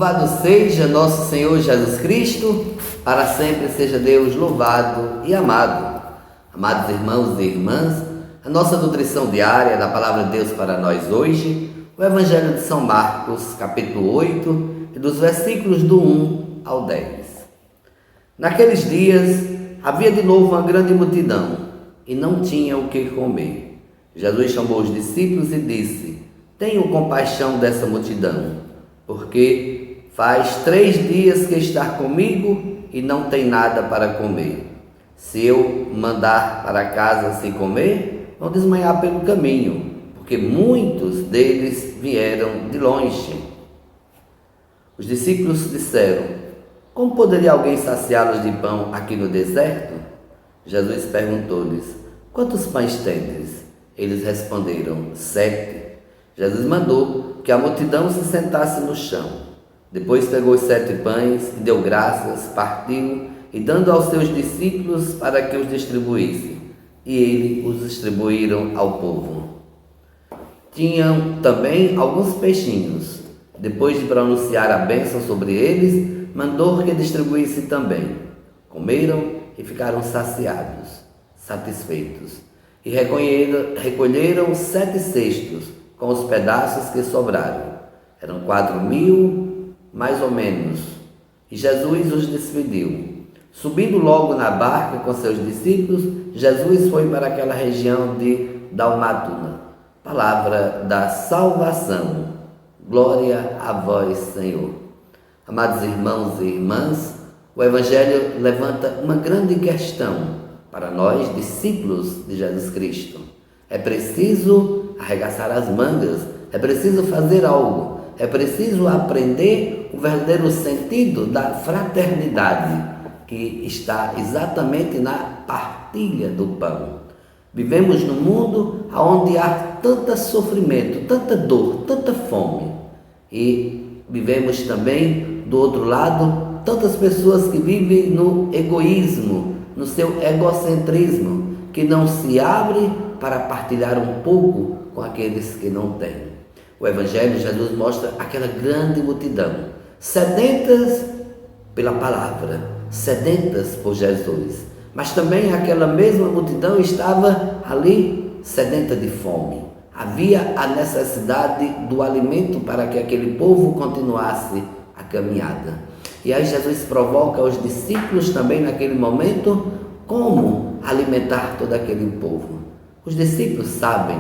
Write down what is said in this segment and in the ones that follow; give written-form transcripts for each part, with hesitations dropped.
Louvado seja nosso Senhor Jesus Cristo, para sempre seja Deus louvado e amado. Amados irmãos e irmãs, a nossa nutrição diária da Palavra de Deus para nós hoje, o Evangelho de São Marcos, capítulo 8, e dos versículos do 1 ao 10. Naqueles dias havia de novo uma grande multidão e não tinha o que comer. Jesus chamou os discípulos e disse: Tenham compaixão dessa multidão, porque faz 3 dias que está comigo e não tem nada para comer. Se eu mandar para casa sem comer, vão desmaiar pelo caminho, porque muitos deles vieram de longe. Os discípulos disseram: Como poderia alguém saciá-los de pão aqui no deserto? Jesus perguntou-lhes: Quantos pães tendes? Eles responderam: 7. Jesus mandou que a multidão se sentasse no chão. Depois pegou os 7 pães e deu graças, partiu e dando aos seus discípulos para que os distribuísse. E ele os distribuíram ao povo. Tinham também alguns peixinhos. Depois de pronunciar a bênção sobre eles, mandou que distribuísse também. Comeram e ficaram saciados, satisfeitos. E recolheram 7 cestos com os pedaços que sobraram. Eram 4.000, mais ou menos. E Jesus os despediu. Subindo logo na barca com seus discípulos, Jesus foi para aquela região de Dalmátua. Palavra da salvação. Glória a vós, Senhor. Amados irmãos e irmãs, o Evangelho levanta uma grande questão para nós, discípulos de Jesus Cristo. É preciso arregaçar as mangas, é preciso fazer algo, é preciso aprender o verdadeiro sentido da fraternidade, que está exatamente na partilha do pão. Vivemos num mundo onde há tanto sofrimento, tanta dor, tanta fome. E vivemos também, do outro lado, tantas pessoas que vivem no egoísmo, no seu egocentrismo, que não se abre para partilhar um pouco com aqueles que não têm. O Evangelho, Jesus mostra aquela grande multidão, sedentas pela palavra, sedentas por Jesus. Mas também aquela mesma multidão estava ali sedenta de fome. Havia a necessidade do alimento para que aquele povo continuasse a caminhada. E aí Jesus provoca os discípulos também naquele momento como alimentar todo aquele povo. Os discípulos sabem,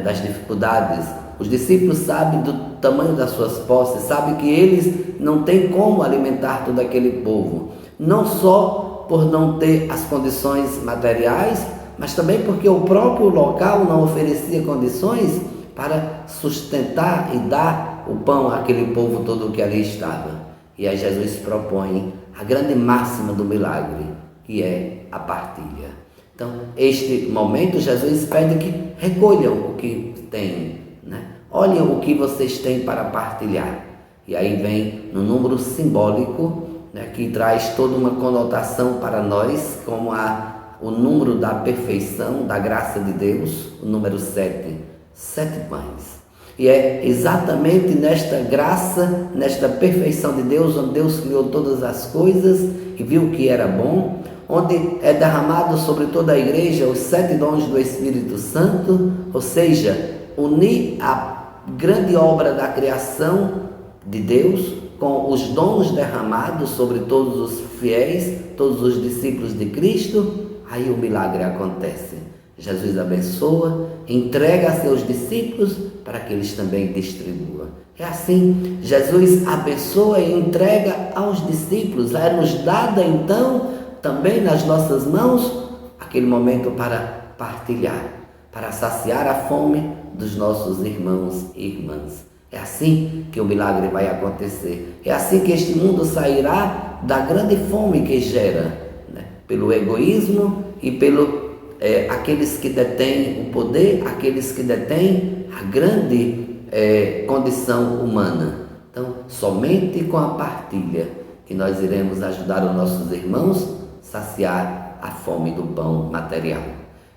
das dificuldades, os discípulos sabem do tamanho das suas posses, sabem que eles não têm como alimentar todo aquele povo. Não só por não ter as condições materiais, mas também porque o próprio local não oferecia condições para sustentar e dar o pão àquele povo todo que ali estava. E aí Jesus propõe a grande máxima do milagre, que é a partilha. Então, este momento, Jesus pede que recolham o que têm, Olhem o que vocês têm para partilhar. E aí vem no número simbólico, que traz toda uma conotação para nós, como o número da perfeição, da graça de Deus, o número 7, 7 pães. E é exatamente nesta graça, nesta perfeição de Deus, onde Deus criou todas as coisas e viu que era bom, onde é derramado sobre toda a igreja os 7 dons do Espírito Santo, ou seja, unir a grande obra da criação de Deus com os dons derramados sobre todos os fiéis, todos os discípulos de Cristo, aí o milagre acontece. Jesus abençoa, entrega a seus discípulos para que eles também distribuam. É assim, Jesus abençoa e entrega aos discípulos. É-nos dada então também nas nossas mãos aquele momento para partilhar, para saciar a fome dos nossos irmãos e irmãs. É assim que o milagre vai acontecer. É assim que este mundo sairá da grande fome que gera, pelo egoísmo e pelo aqueles que detêm o poder, aqueles que detêm a grande condição humana. Então, somente com a partilha que nós iremos ajudar os nossos irmãos a saciar a fome do pão material.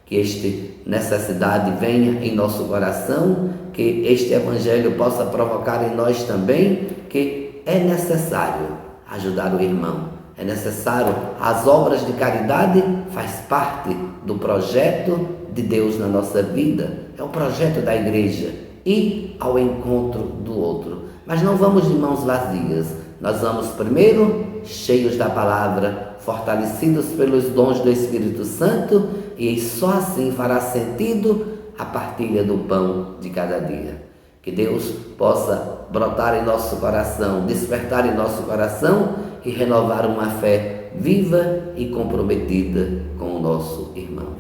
Que esta necessidade venha em nosso coração, que este Evangelho possa provocar em nós também que é necessário ajudar o irmão, é necessário, as obras de caridade faz parte do projeto de Deus na nossa vida, é o projeto da igreja, ir ao encontro do outro. Mas não vamos de mãos vazias, nós vamos primeiro cheios da palavra, fortalecidos pelos dons do Espírito Santo, e só assim fará sentido a partilha do pão de cada dia. Que Deus possa brotar em nosso coração, despertar em nosso coração e renovar uma fé viva e comprometida com o nosso irmão.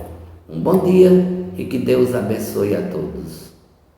Um bom dia e que Deus abençoe a todos.